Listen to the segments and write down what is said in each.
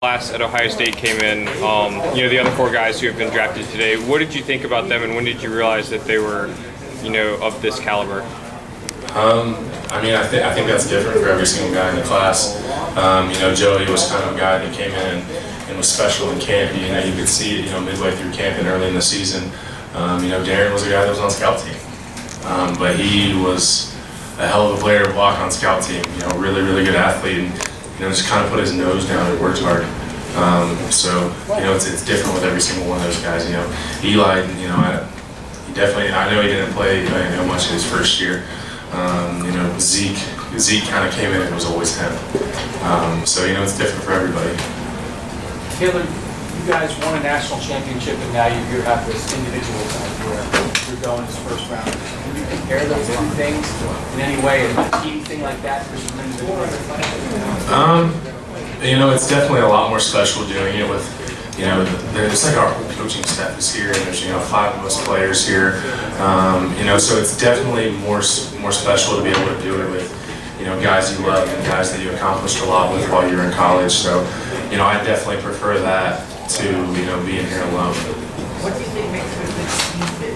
Class at Ohio State came in, the other four guys who have been drafted today. What did you think about them, and when did you realize that they were, of this caliber? I think that's different for every single guy in the class. Joey was kind of a guy that came in and was special in camp. You could see it, midway through camp and early in the season. Darren was a guy that was on scout team, but he was a hell of a player to block on scout team. Really, really good athlete. And, just kind of put his nose down and worked hard. It's different with every single one of those guys. Eli, I know he didn't play much in his first year. Zeke kind of came in and it was always him. It's different for everybody. Taylor, you guys won a national championship and now you have this individual side where you're going as first round. Can you compare those two things in any way? And a team thing like that versus an individual? It's definitely a lot more special doing it with, there's like our whole coaching staff is here, and there's 5 of us players here, so it's definitely more special to be able to do it with, guys you love and guys that you accomplished a lot with while you're in college. So, I definitely prefer that to being here alone. What do you think makes it a good team fit?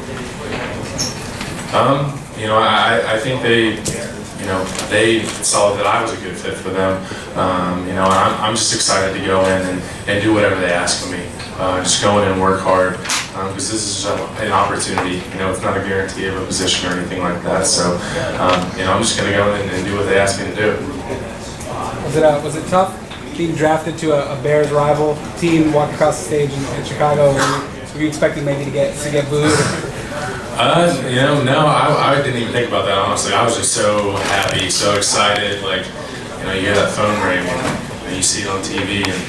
I think they saw that I was a good fit for them. I'm just excited to go in and do whatever they ask of me. Just go in and work hard because this is an opportunity. It's not a guarantee of a position or anything like that. So, I'm just going to go in and do what they ask me to do. Was it tough being drafted to a Bears rival team, walk across the stage in Chicago? Were you expecting maybe to get booed? No, I didn't even think about that, honestly. I was just so happy, so excited. Like, you hear that phone ring and you see it on TV, and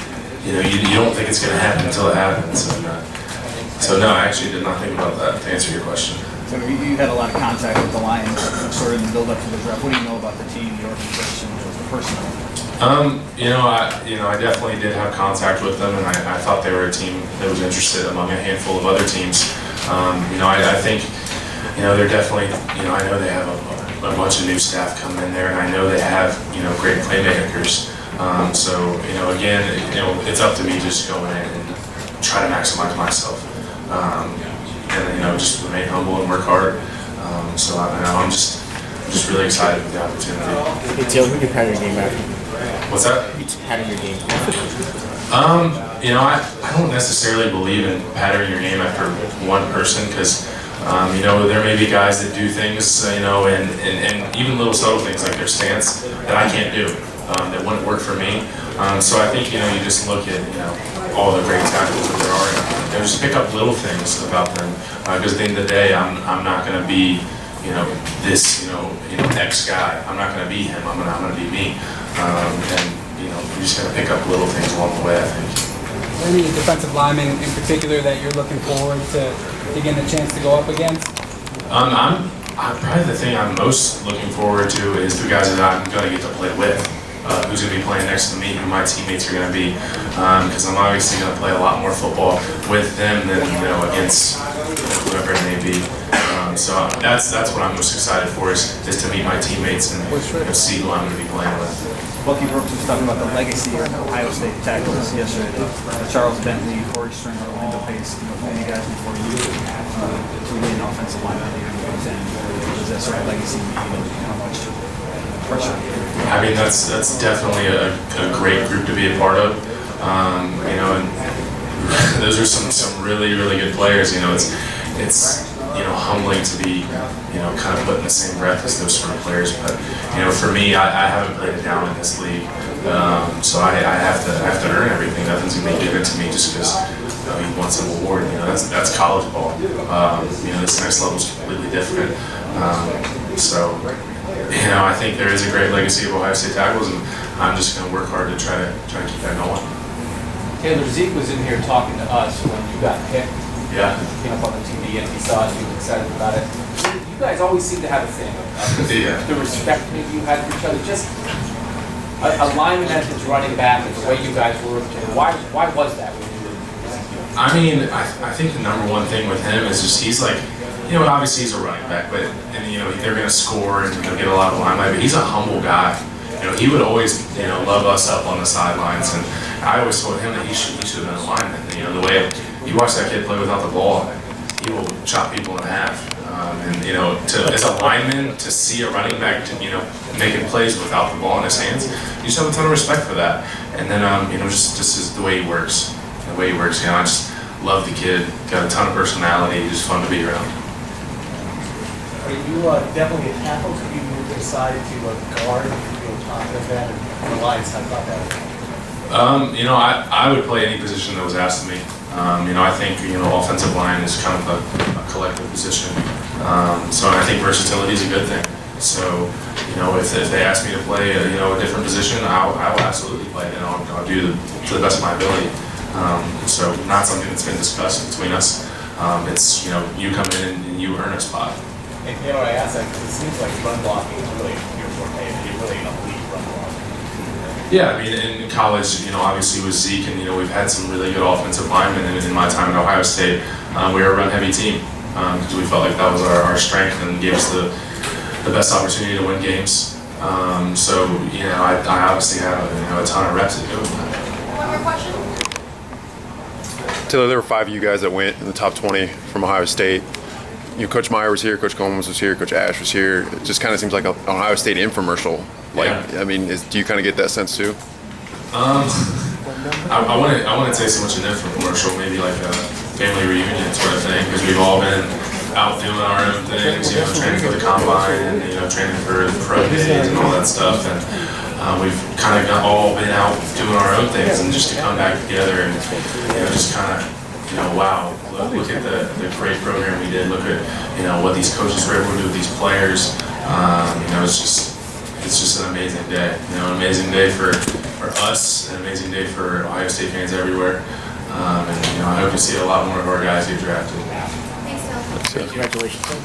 you don't think it's going to happen until it happens. So no, I actually did not think about that, to answer your question. So you had a lot of contact with the Lions, sort of in the build up to the draft. What do you know about the team, the organization, the personnel? I definitely did have contact with them, and I thought they were a team that was interested among a handful of other teams. I think, they're definitely, I know they have a bunch of new staff coming in there, and I know they have, great playmakers. Again, it's up to me just to go in and try to maximize myself. Just remain humble and work hard. I'm just really excited with the opportunity. Hey, Taylor, who do you pattern your game after? What's that? You pattern your game. I don't necessarily believe in patterning your game after one person because, there may be guys that do things, and even little subtle things like their stance that I can't do, that wouldn't work for me. So I think, you just look at, all the great tackles that there are, and just pick up little things about them. Because at the end of the day, I'm not going to be, this, X guy. I'm not going to be him. I'm going to be me. You're just going to pick up little things along the way, I think. Any defensive linemen in particular that you're looking forward to getting a chance to go up against? Probably the thing I'm most looking forward to is the guys that I'm going to get to play with. Who's going to be playing next to me, who my teammates are going to be, because I'm obviously going to play a lot more football with them than against whoever it may be. So that's what I'm most excited for is to meet my teammates and see who I'm going to be playing with. Bucky Brooks was talking about the legacy of Ohio State tackles yesterday. Charles Bentley, Corey Stringer, Orlando Pace, many guys before you, to be an offensive lineman that goes in. Does that sort of legacy mean how much pressure? That's definitely a great group to be a part of. And those are some really, really good players. It's humbling to be, kind of put in the same breath as those sort of players. But, for me, I haven't played it down in this league. So I have to earn everything. Nothing's going to be given to me just because you won some award. That's college ball. This next level is completely different. I think there is a great legacy of Ohio State tackles, and I'm just going to work hard to try to keep that going. Taylor, Zeke was in here talking to us when you got picked. Yeah. He came up on the TV and he saw it, he was excited about it. You guys always seem to have a thing. The respect maybe you had for each other. Just a lineman that's running back and the way you guys were. Why was that? I think the number one thing with him is just he's like, obviously he's a running back, but they're going to score and get a lot of limelight. But he's a humble guy. He would always love us up on the sidelines, and I always told him that he should have been a lineman. You know, the way you watch that kid play without the ball, he will chop people in half. And you know, as a lineman, to see a running back, making plays without the ball in his hands, you just have a ton of respect for that. And then, just is the way he works. The way he works, I just love the kid. Got a ton of personality. Just fun to be around. Are you definitely a tackle? Could you move inside to a guard? Do you feel confident of that? And the Lions have about that. I would play any position that was asked of me. I think offensive line is kind of a collective position. So I think versatility is a good thing. So if they ask me to play a different position, I will absolutely play it, and I'll do to the best of my ability. So not something that's been discussed between us. It's you come in and you earn a spot. And I ask that because it seems like run blocking is really your forte. You're really an elite run blocker. Yeah, I mean, in college, obviously with Zeke, and we've had some really good offensive linemen. In my time at Ohio State, we were a run-heavy team because we felt like that was our strength and gave us the best opportunity to win games. So I obviously have a ton of reps to do with that. One more question. Taylor, there were 5 of you guys that went in the top 20 from Ohio State. Coach Meyer was here, Coach Combs was here, Coach Ash was here. It just kind of seems like an Ohio State infomercial. Do you kind of get that sense too? I wouldn't say so much an infomercial, maybe like a family reunion sort of thing, because we've all been out doing our own things, training for the combine and training for the pro days and all that stuff, and we've kind of all been out doing our own things, and just to come back together and just kind of wow, look at the great program we did. Look at what these coaches were able to do with these players. It's just an amazing day. An amazing day for us, an amazing day for Ohio State fans everywhere. And I hope to see a lot more of our guys get drafted. Thanks, Phil. Congratulations.